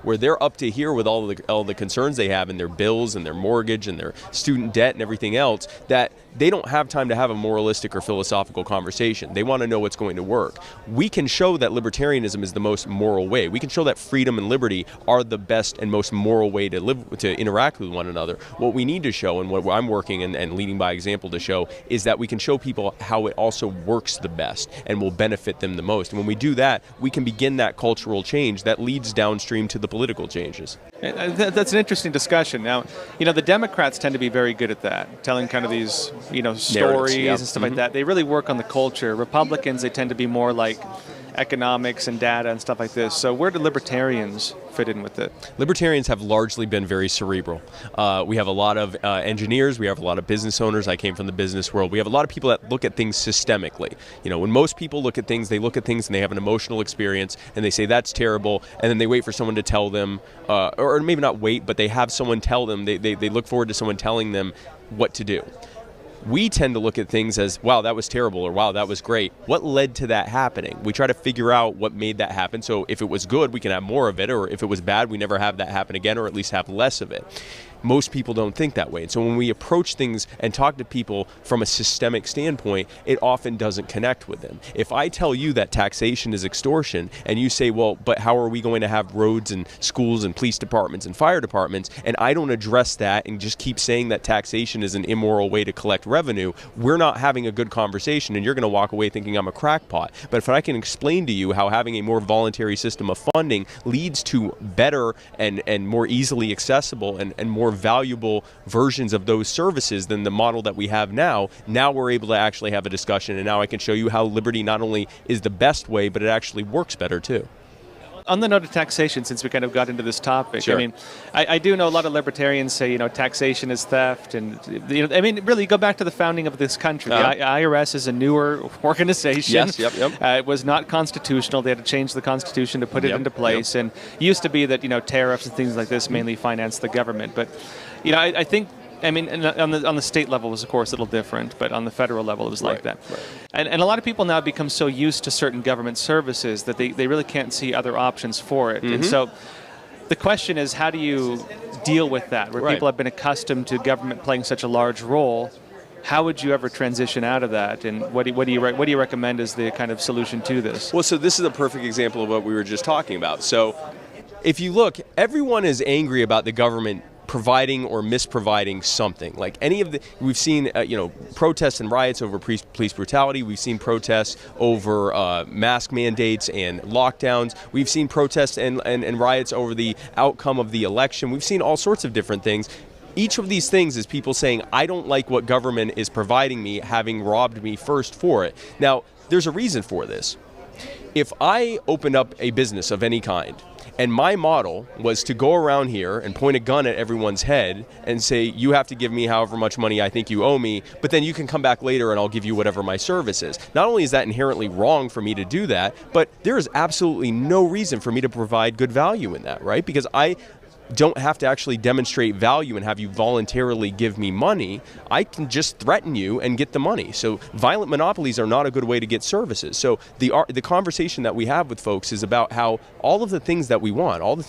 where they're up to here with all the concerns they have in their bills and their mortgage and their student debt and everything else, that they don't have time to have a moralistic or philosophical conversation. They want to know what's going to work. We can show that libertarianism is the most moral way. We can show that freedom and liberty are the best and most moral way to live, to interact with one another. What we need to show, and what I'm working and leading by example to show, is that we can show people how it also works the best and will benefit them the most. And when we do that, we can begin that cultural change that leads downstream to the political changes. That's an interesting discussion. Now, the Democrats tend to be very good at that, telling kind of these, stories and stuff like that. They really work on the culture. Republicans, they tend to be more like economics and data and stuff like this. So where do libertarians fit in with it? Libertarians have largely been very cerebral. We have a lot of engineers, we have a lot of business owners. I came from the business world. We have a lot of people that look at things systemically. When most people look at things, they look at things and they have an emotional experience and they say that's terrible, and then they wait for someone to tell them, or maybe not wait, but they have someone tell them, they look forward to someone telling them what to do. We tend to look at things as, wow, that was terrible, or wow, that was great. What led to that happening? We try to figure out what made that happen, so if it was good, we can have more of it, or if it was bad, we never have that happen again, or at least have less of it. Most people don't think that way. And so when we approach things and talk to people from a systemic standpoint, it often doesn't connect with them. If I tell you that taxation is extortion, and you say, well, but how are we going to have roads and schools and police departments and fire departments, and I don't address that and just keep saying that taxation is an immoral way to collect revenue, we're not having a good conversation, and you're going to walk away thinking I'm a crackpot. But if I can explain to you how having a more voluntary system of funding leads to better and more easily accessible and more valuable versions of those services than the model that we have now we're able to actually have a discussion, and now I can show you how liberty not only is the best way, but it actually works better too. On the note of taxation, since we kind of got into this topic, sure. I do know a lot of libertarians say, taxation is theft, and really go back to the founding of this country. The IRS is a newer organization. Yes, yep. It was not constitutional. They had to change the Constitution to put it into place, and it used to be that tariffs and things like this mainly financed the government. But I think. On the state level it was, of course, a little different, but on the federal level it was like that. Right. And a lot of people now become so used to certain government services that they really can't see other options for it. Mm-hmm. And so the question is, how do you deal with that, where people have been accustomed to government playing such a large role? How would you ever transition out of that, and what do you recommend as the kind of solution to this? Well, so this is a perfect example of what we were just talking about. So if you look, everyone is angry about the government providing or misproviding something. Like we've seen protests and riots over police brutality. We've seen protests over mask mandates and lockdowns. We've seen protests and riots over the outcome of the election. We've seen all sorts of different things. Each of these things is people saying, I don't like what government is providing me, having robbed me first for it. Now, there's a reason for this. If I opened up a business of any kind, and my model was to go around here and point a gun at everyone's head and say, you have to give me however much money I think you owe me, but then you can come back later and I'll give you whatever my service is. Not only is that inherently wrong for me to do that, but there is absolutely no reason for me to provide good value in that, right? Because I don't have to actually demonstrate value and have you voluntarily give me money. I can just threaten you and get the money. So violent monopolies are not a good way to get services. So the conversation that we have with folks is about how all of the things that we want, all the